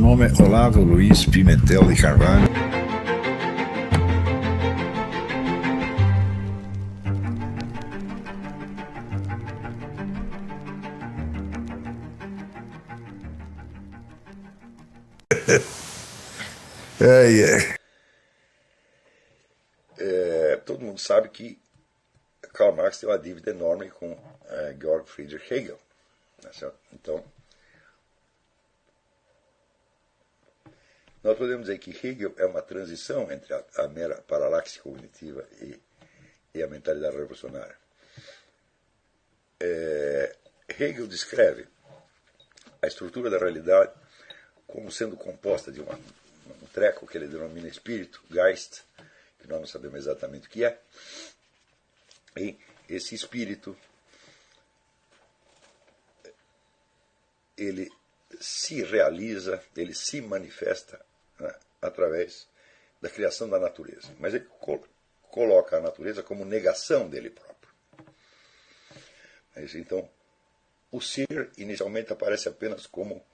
Meu nome é Olavo Luiz Pimentel de Carvalho. Todo mundo sabe que Karl Marx tem uma dívida enorme com Georg Friedrich Hegel. Né, certo? Então, nós podemos dizer que Hegel é uma transição entre a mera paralaxe cognitiva e a mentalidade revolucionária. Hegel descreve a estrutura da realidade como sendo composta de um treco que ele denomina espírito, Geist, que nós não sabemos exatamente o que é. E esse espírito, ele se realiza, ele se manifesta, né, através da criação da natureza. Mas ele coloca a natureza como negação dele próprio. Então, o ser inicialmente aparece apenas como,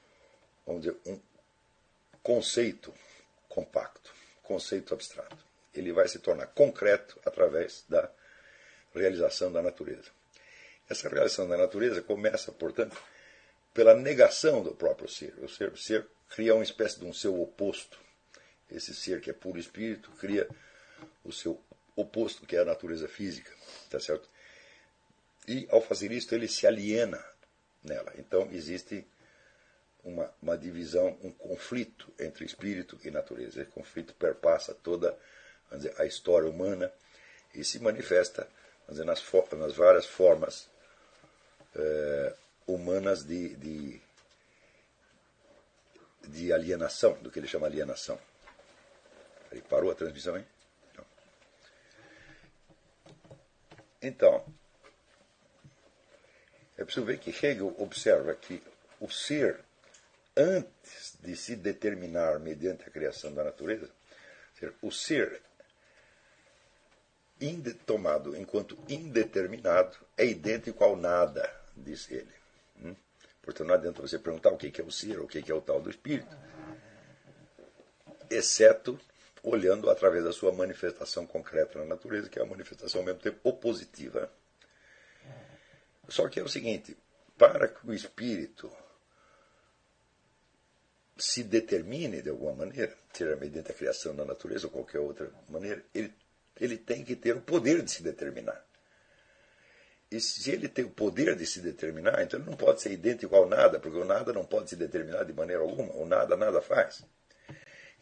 vamos dizer, um conceito compacto, conceito abstrato. Ele vai se tornar concreto através da realização da natureza. Essa realização da natureza começa, portanto, pela negação do próprio ser. O ser cria uma espécie de um seu oposto. Esse ser que é puro espírito cria o seu oposto, que é a natureza física. Tá certo? E, ao fazer isso, ele se aliena nela. Então, existe uma divisão, um conflito entre espírito e natureza. Esse conflito perpassa toda, vamos dizer, a história humana e se manifesta, vamos dizer, nas várias formas humanas de alienação, do que ele chama alienação. Aí parou a transmissão, hein? Então, é preciso ver que Hegel observa que o ser, antes de se determinar mediante a criação da natureza, o ser tomado enquanto indeterminado é idêntico ao nada, diz ele. Portanto, não adianta você perguntar o que é o ser, o que é o tal do espírito, exceto olhando através da sua manifestação concreta na natureza, que é uma manifestação ao mesmo tempo opositiva. Só que é o seguinte, para que o espírito se determine de alguma maneira, seja mediante a criação da natureza ou qualquer outra maneira, ele tem que ter o poder de se determinar. E se ele tem o poder de se determinar, então ele não pode ser idêntico ao nada, porque o nada não pode se determinar de maneira alguma, o nada faz.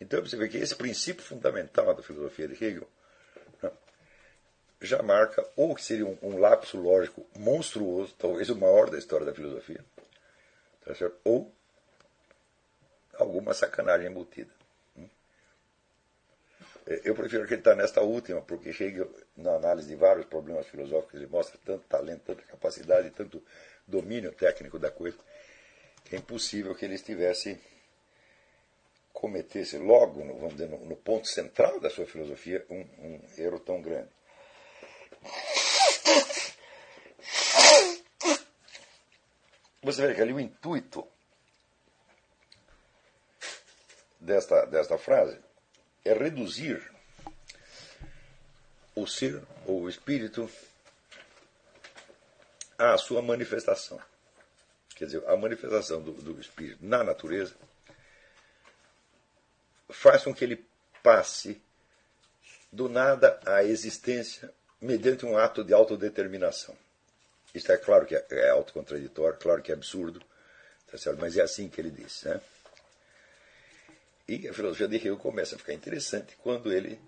Então você vê que esse princípio fundamental da filosofia de Hegel, né, já marca ou que seria um lapso lógico monstruoso, talvez o maior da história da filosofia, tá certo? Ou alguma sacanagem embutida. Eu prefiro acreditar nesta última, porque Hegel, na análise de vários problemas filosóficos, ele mostra tanto talento, tanta capacidade, tanto domínio técnico da coisa, que é impossível que ele cometesse logo, vamos dizer, no ponto central da sua filosofia, um erro tão grande. Você vê que ali o intuito desta frase é reduzir o ser ou o espírito à sua manifestação. Quer dizer, a manifestação do espírito na natureza faz com que ele passe do nada à existência mediante um ato de autodeterminação. Isto é claro que é autocontraditório, claro que é absurdo, tá certo? Mas é assim que ele diz, né? E a filosofia de Hegel começa a ficar interessante quando ele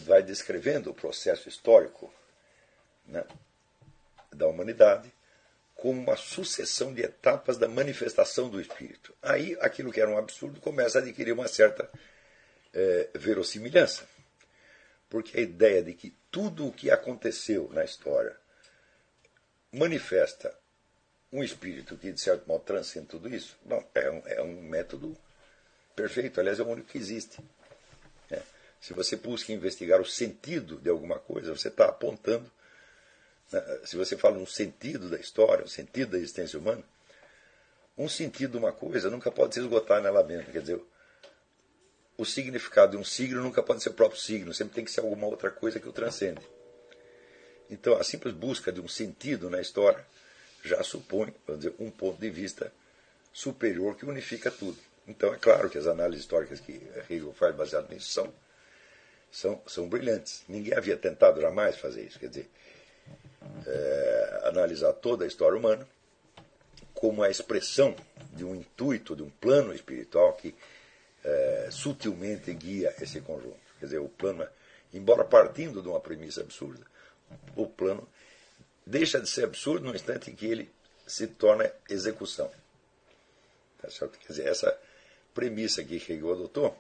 vai descrevendo o processo histórico, né, da humanidade como uma sucessão de etapas da manifestação do espírito. Aí aquilo que era um absurdo começa a adquirir uma certa verossimilhança. Porque a ideia de que tudo o que aconteceu na história manifesta um espírito que, de certo modo, transcende tudo isso, bom, é um método perfeito, aliás, é o único que existe. Se você busca investigar o sentido de alguma coisa, você está apontando, né, se você fala no sentido da história, o sentido da existência humana, um sentido de uma coisa nunca pode se esgotar nela mesma. Quer dizer, o significado de um signo nunca pode ser o próprio signo, sempre tem que ser alguma outra coisa que o transcende. Então, a simples busca de um sentido na história já supõe, vamos dizer, um ponto de vista superior que unifica tudo. Então, é claro que as análises históricas que Hegel faz baseadas nisso são brilhantes. Ninguém havia tentado jamais fazer isso. Quer dizer, analisar toda a história humana como a expressão de um intuito, de um plano espiritual que sutilmente guia esse conjunto. Quer dizer, o plano, embora partindo de uma premissa absurda, o plano deixa de ser absurdo no instante em que ele se torna execução. Tá certo? Quer dizer, essa premissa que Hegel adotou,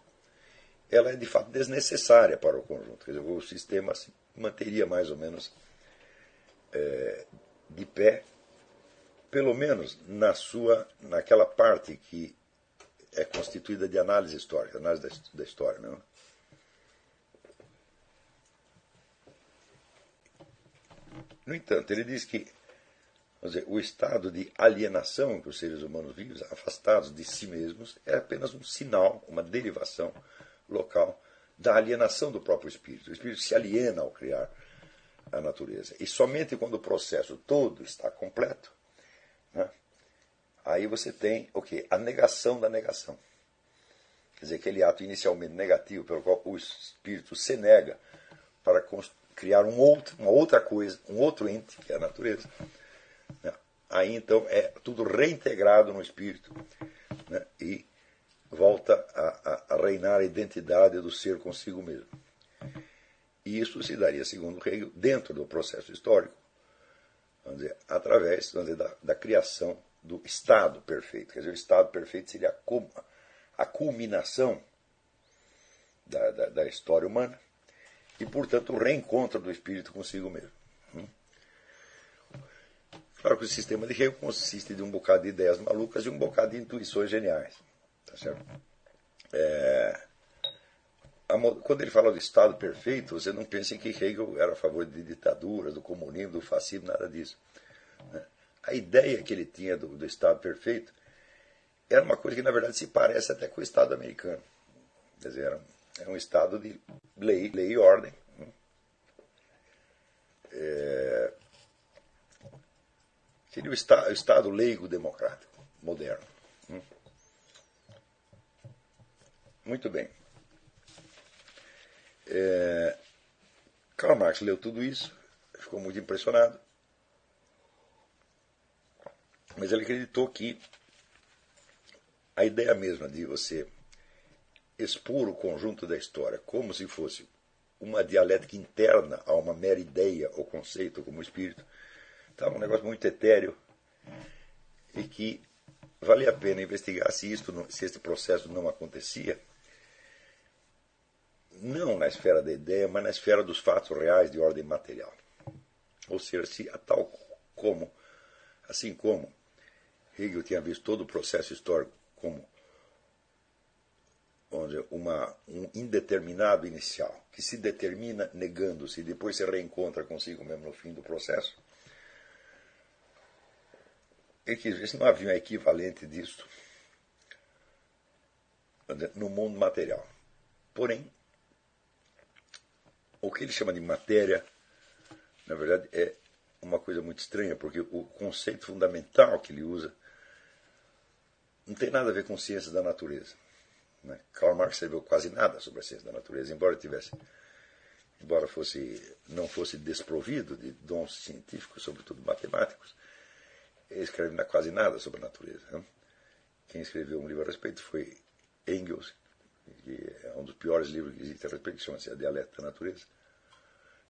ela é de fato desnecessária para o conjunto. Quer dizer, o sistema se manteria mais ou menos de pé, pelo menos naquela parte que é constituída de análise histórica, análise da história. Não? No entanto, ele diz que o estado de alienação que os seres humanos vivem, afastados de si mesmos, é apenas um sinal, uma derivação local da alienação do próprio espírito. O espírito se aliena ao criar a natureza. E somente quando o processo todo está completo, né, aí você tem o quê? A negação da negação. Quer dizer, aquele ato inicialmente negativo pelo qual o espírito se nega para criar uma outra coisa, um outro ente, que é a natureza. Aí então é tudo reintegrado no espírito, né, e volta a reinar a identidade do ser consigo mesmo. E isso se daria, segundo Hegel, dentro do processo histórico, vamos dizer, através, vamos dizer, da criação do estado perfeito. Quer dizer, o estado perfeito seria a culminação da história humana e, portanto, o reencontro do espírito consigo mesmo. Claro que o sistema de Hegel consiste de um bocado de ideias malucas e um bocado de intuições geniais. Tá certo? Quando ele fala do Estado perfeito, você não pensa em que Hegel era a favor de ditadura, do comunismo, do fascismo, nada disso. A ideia que ele tinha do Estado perfeito era uma coisa que, na verdade, se parece até com o Estado americano. Quer dizer, era um Estado de lei e ordem. Seria o Estado leigo democrático, moderno. Muito bem. Karl Marx leu tudo isso, ficou muito impressionado, mas ele acreditou que a ideia mesma de você expor o conjunto da história como se fosse uma dialética interna a uma mera ideia ou conceito como espírito, estava um negócio muito etéreo e que valia a pena investigar se esse processo não acontecia, não na esfera da ideia, mas na esfera dos fatos reais de ordem material. Ou seja, se assim como Hegel tinha visto todo o processo histórico como um indeterminado inicial, que se determina negando-se e depois se reencontra consigo mesmo no fim do processo, ele quis ver se não havia um equivalente disso no mundo material. Porém, o que ele chama de matéria, na verdade, é uma coisa muito estranha, porque o conceito fundamental que ele usa não tem nada a ver com ciências da natureza. Né? Karl Marx escreveu quase nada sobre a ciência da natureza, embora não fosse desprovido de dons científicos, sobretudo matemáticos, ele escreve quase nada sobre a natureza. Né? Quem escreveu um livro a respeito foi Engels, que é um dos piores livros que existe a respeito, que chama-se A Dialética da Natureza.